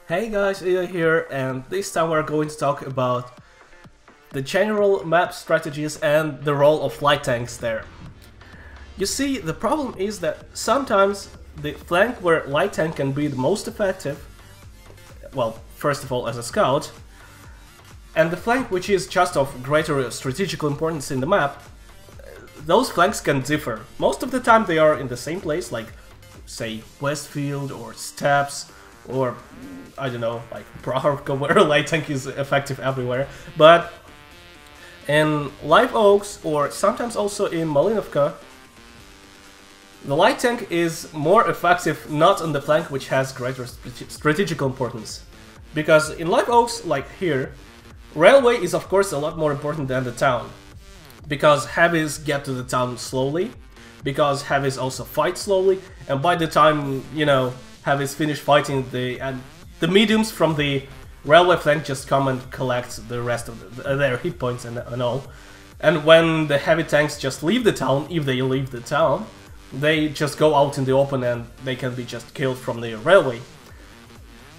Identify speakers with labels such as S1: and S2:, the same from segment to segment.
S1: Hey guys, Ida here, and this time we're going to talk about the general map strategies and the role of light tanks there. You see, the problem is that sometimes the flank where light tank can be the most effective, well, first of all as a scout, and the flank which is just of greater strategical importance in the map, those flanks can differ. Most of the time they are in the same place, like, say, Westfield or Steps, or, I don't know, like Praharka, where light tank is effective everywhere. But in Live Oaks, or sometimes also in Malinovka, the light tank is more effective not on the flank which has greater strategical importance. Because in Live Oaks, like here, railway is of course a lot more important than the town. Because heavies get to the town slowly, because heavies also fight slowly, and by the time, you know, heavies finish fighting, the mediums from the railway flank just come and collect the rest of their hit points and all. And when the heavy tanks just leave the town, if they leave the town, they just go out in the open and they can be just killed from the railway.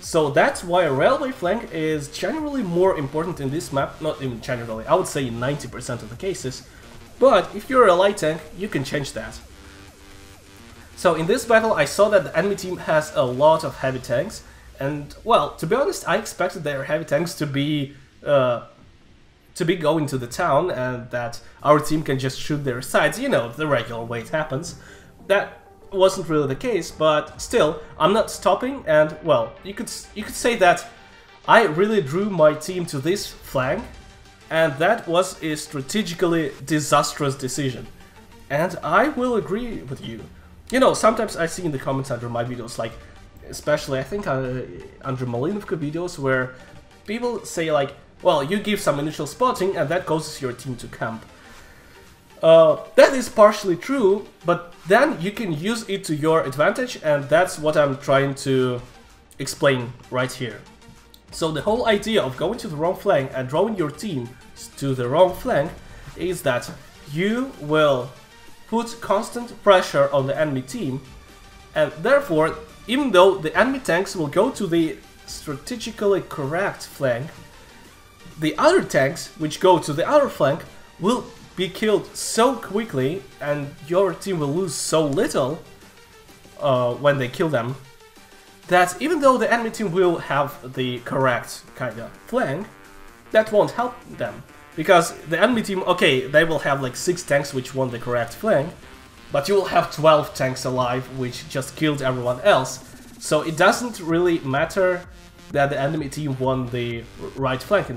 S1: So that's why a railway flank is generally more important in this map, not even generally, I would say in 90% of the cases. But if you're a light tank, you can change that. So in this battle I saw that the enemy team has a lot of heavy tanks, and well, to be honest, I expected their heavy tanks to be going to the town and that our team can just shoot their sides, you know, the regular way it happens. That wasn't really the case, but still, I'm not stopping, and well, you could say that I really drew my team to this flank, and that was a strategically disastrous decision. And I will agree with you. You know, sometimes I see in the comments under my videos, like, especially I think under Malinovka videos, where people say like, well, you give some initial spotting and that causes your team to camp. That is partially true, but then you can use it to your advantage, and that's what I'm trying to explain right here. So the whole idea of going to the wrong flank and drawing your team to the wrong flank is that you will put constant pressure on the enemy team, and therefore, even though the enemy tanks will go to the strategically correct flank, the other tanks which go to the other flank will be killed so quickly, and your team will lose so little when they kill them, that even though the enemy team will have the correct kind of flank, that won't help them. Because the enemy team, okay, they will have like 6 tanks which won the correct flank, but you will have 12 tanks alive which just killed everyone else. So it doesn't really matter that the enemy team won the right flank.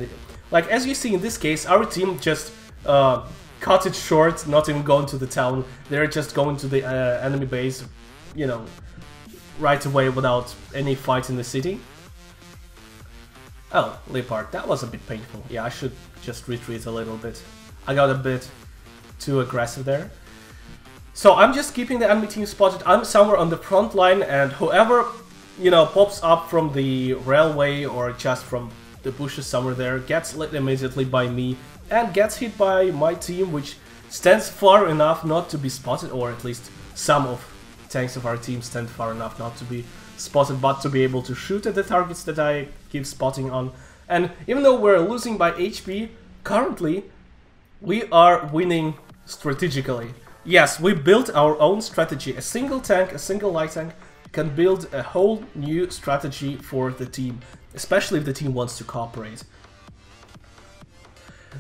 S1: Like, as you see in this case, our team just cut it short, not even going to the town. They're just going to the enemy base, you know, right away without any fight in the city. Oh, Leopard, that was a bit painful. Yeah, I should just retreat a little bit. I got a bit too aggressive there. So I'm just keeping the enemy team spotted. I'm somewhere on the front line, and whoever, you know, pops up from the railway or just from the bushes somewhere there gets lit immediately by me and gets hit by my team, which stands far enough not to be spotted, or at least some of tanks of our team stand far enough not to be spotted, but to be able to shoot at the targets that I give spotting on. And even though we're losing by HP, currently we are winning strategically. Yes, we built our own strategy. A single tank, a single light tank, can build a whole new strategy for the team, especially if the team wants to cooperate.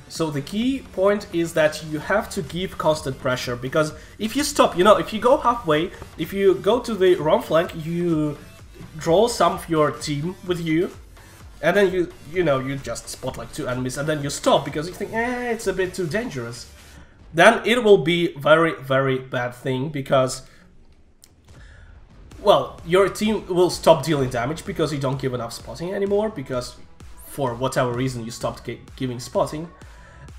S1: So the key point is that you have to give constant pressure, because if you stop, you know, if you go halfway, if you go to the wrong flank, you draw some of your team with you, and then you know, you just spot like 2 enemies, and then you stop because you think, it's a bit too dangerous. Then it will be very, very bad thing, because, well, your team will stop dealing damage because you don't give enough spotting anymore, because for whatever reason you stopped giving spotting,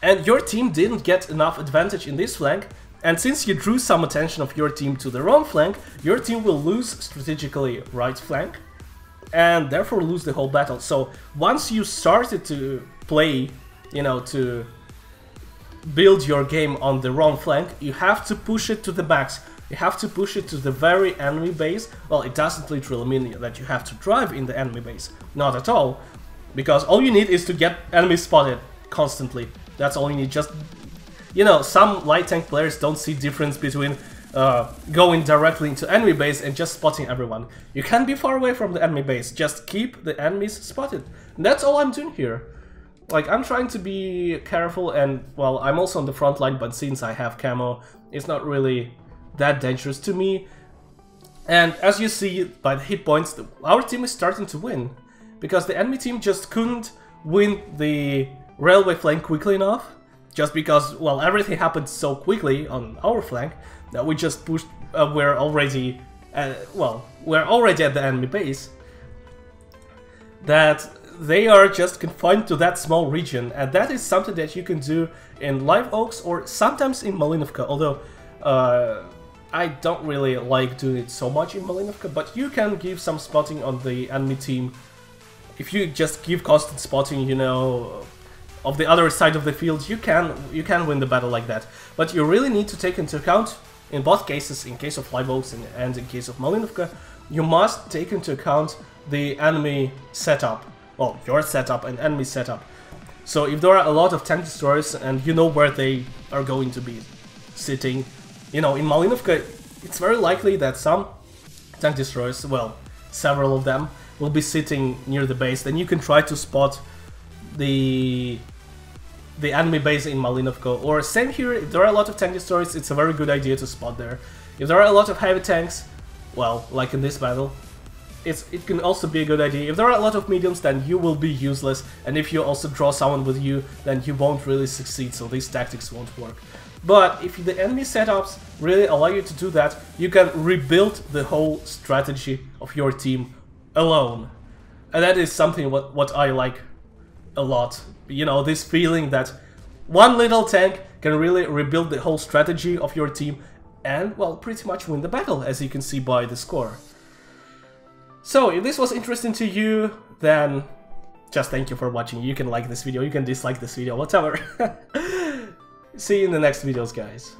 S1: and your team didn't get enough advantage in this flank, and since you drew some attention of your team to the wrong flank, your team will lose strategically right flank, and therefore lose the whole battle. So once you started to play, you know, to build your game on the wrong flank, you have to push it to the max. You have to push it to the very enemy base. Well, it doesn't literally mean that you have to drive in the enemy base. Not at all. Because all you need is to get enemies spotted constantly. That's all you need. Just, you know, some light tank players don't see difference between going directly into enemy base and just spotting everyone. You can be far away from the enemy base. Just keep the enemies spotted. And that's all I'm doing here. Like, I'm trying to be careful and, well, I'm also on the front line, but since I have camo, it's not really that dangerous to me. And as you see by the hit points, our team is starting to win. Because the enemy team just couldn't win the railway flank quickly enough. Just because, well, everything happened so quickly on our flank that we just pushed, we're already at the enemy base. That they are just confined to that small region, and that is something that you can do in Live Oaks or sometimes in Malinovka, although I don't really like doing it so much in Malinovka, but you can give some spotting on the enemy team. If you just give constant spotting, you know, of the other side of the field, you can win the battle like that. But you really need to take into account, in both cases, in case of Live Oaks and in case of Malinovka, you must take into account the enemy setup. Well, your setup and enemy setup. So if there are a lot of tank destroyers and you know where they are going to be sitting, you know, in Malinovka, it's very likely that some tank destroyers, well, several of them, will be sitting near the base. Then you can try to spot the enemy base in Malinovka. Or same here, if there are a lot of tank destroyers, it's a very good idea to spot there. If there are a lot of heavy tanks, well, like in this battle, it can also be a good idea. If there are a lot of mediums, then you will be useless, and if you also draw someone with you, then you won't really succeed, so these tactics won't work. But if the enemy setups really allow you to do that, you can rebuild the whole strategy of your team alone. And that is something what I like a lot. You know, this feeling that one little tank can really rebuild the whole strategy of your team and, well, pretty much win the battle, as you can see by the score. So, if this was interesting to you, then just thank you for watching. You can like this video, you can dislike this video, whatever. See you in the next videos, guys.